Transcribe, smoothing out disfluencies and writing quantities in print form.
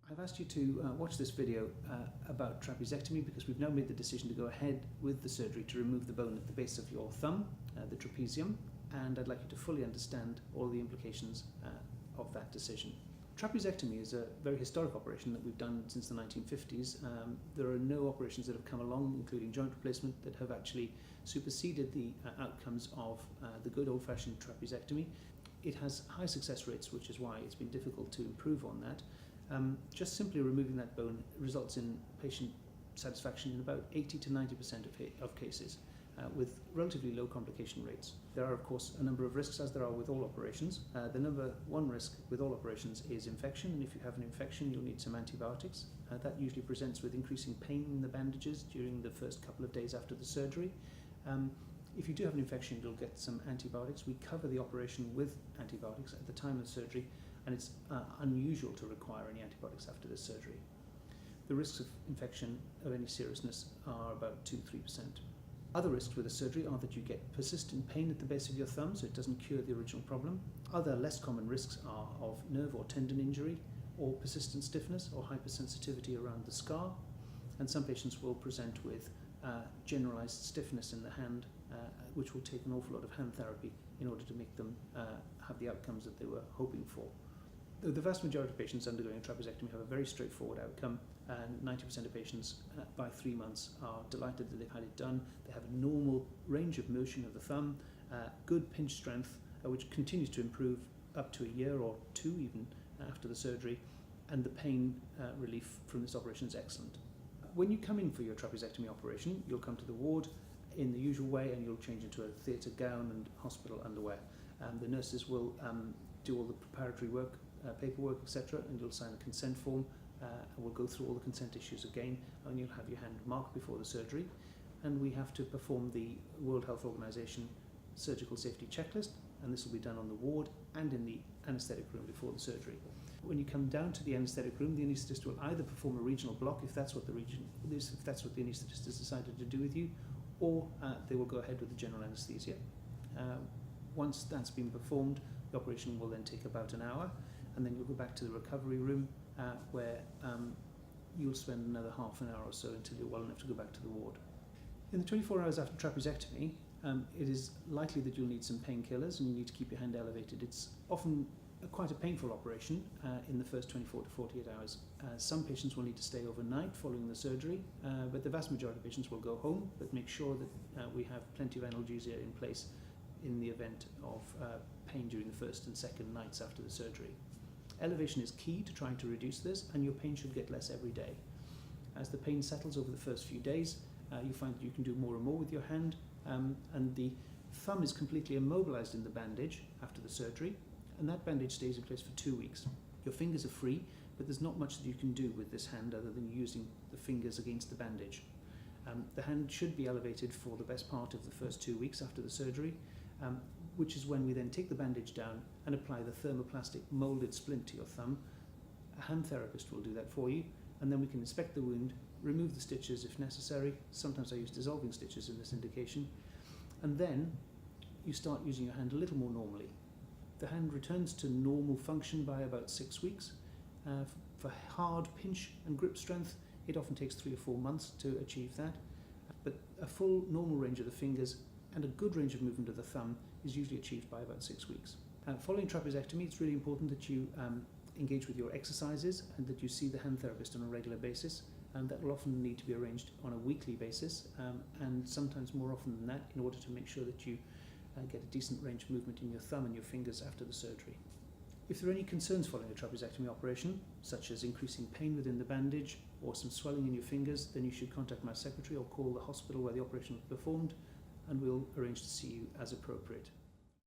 I've asked you to watch this video about trapezectomy because we've now made the decision to go ahead with the surgery to remove the bone at the base of your thumb, the trapezium, and I'd like you to fully understand all the implications of that decision. Trapezectomy is a very historic operation that we've done since the 1950s. There are no operations that have come along, including joint replacement, that have actually superseded the outcomes of the good old-fashioned trapezectomy. It has high success rates, which is why it's been difficult to improve on that. Just simply removing that bone results in patient satisfaction in about 80 to 90% of cases, with relatively low complication rates. There are, of course, a number of risks, as there are with all operations. The number one risk with all operations is infection, and if you have an infection, you'll need some antibiotics. That usually presents with increasing pain in the bandages during the first couple of days after the surgery. If you do have an infection, you'll get some antibiotics. We cover the operation with antibiotics at the time of surgery, and it's unusual to require any antibiotics after the surgery. The risks of infection of any seriousness are about 2-3%. Other risks with the surgery are that you get persistent pain at the base of your thumb, so it doesn't cure the original problem. Other less common risks are of nerve or tendon injury, or persistent stiffness or hypersensitivity around the scar. And some patients will present with generalized stiffness in the hand, which will take an awful lot of hand therapy in order to make them have the outcomes that they were hoping for. The vast majority of patients undergoing a trapezectomy have a very straightforward outcome, and 90% of patients by 3 months are delighted that they've had it done. They have a normal range of motion of the thumb, good pinch strength, which continues to improve up to a year or two even after the surgery, and the pain relief from this operation is excellent. When you come in for your trapezectomy operation, you'll come to the ward in the usual way, and you'll change into a theatre gown and hospital underwear. The nurses will do all the preparatory work, paperwork, etc., and you'll sign a consent form, and we'll go through all the consent issues again, and you'll have your hand marked before the surgery. And we have to perform the World Health Organization surgical safety checklist, and this will be done on the ward and in the anaesthetic room before the surgery. When you come down to the anaesthetic room, the anaesthetist will either perform a regional block if that's what the anaesthetist has decided to do with you, or they will go ahead with the general anaesthesia. Once that's been performed, the operation will then take about an hour, and then you'll go back to the recovery room where you'll spend another half an hour or so until you're well enough to go back to the ward. In the 24 hours after trapezectomy, it is likely that you'll need some painkillers and you need to keep your hand elevated. It's often quite a painful operation in the first 24 to 48 hours. Some patients will need to stay overnight following the surgery, but the vast majority of patients will go home, but make sure that we have plenty of analgesia in place in the event of pain during the first and second nights after the surgery. Elevation is key to trying to reduce this, and your pain should get less every day. As the pain settles over the first few days, you find that you can do more and more with your hand, and the thumb is completely immobilized in the bandage after the surgery, and that bandage stays in place for 2 weeks. Your fingers are free, but there's not much that you can do with this hand other than using the fingers against the bandage. The hand should be elevated for the best part of the first 2 weeks after the surgery, which is when we then take the bandage down and apply the thermoplastic molded splint to your thumb. A hand therapist will do that for you, and then we can inspect the wound, remove the stitches if necessary. Sometimes I use dissolving stitches in this indication, and then you start using your hand a little more normally. The hand returns to normal function by about 6 weeks. For hard pinch and grip strength, it often takes 3 or 4 months to achieve that, but a full normal range of the fingers and a good range of movement of the thumb is usually achieved by about 6 weeks. Following trapezectomy, it's really important that you engage with your exercises and that you see the hand therapist on a regular basis, and that will often need to be arranged on a weekly basis, and sometimes more often than that, in order to make sure that you get a decent range of movement in your thumb and your fingers after the surgery. If there are any concerns following a trapezectomy operation, such as increasing pain within the bandage or some swelling in your fingers, then you should contact my secretary or call the hospital where the operation was performed, and we'll arrange to see you as appropriate.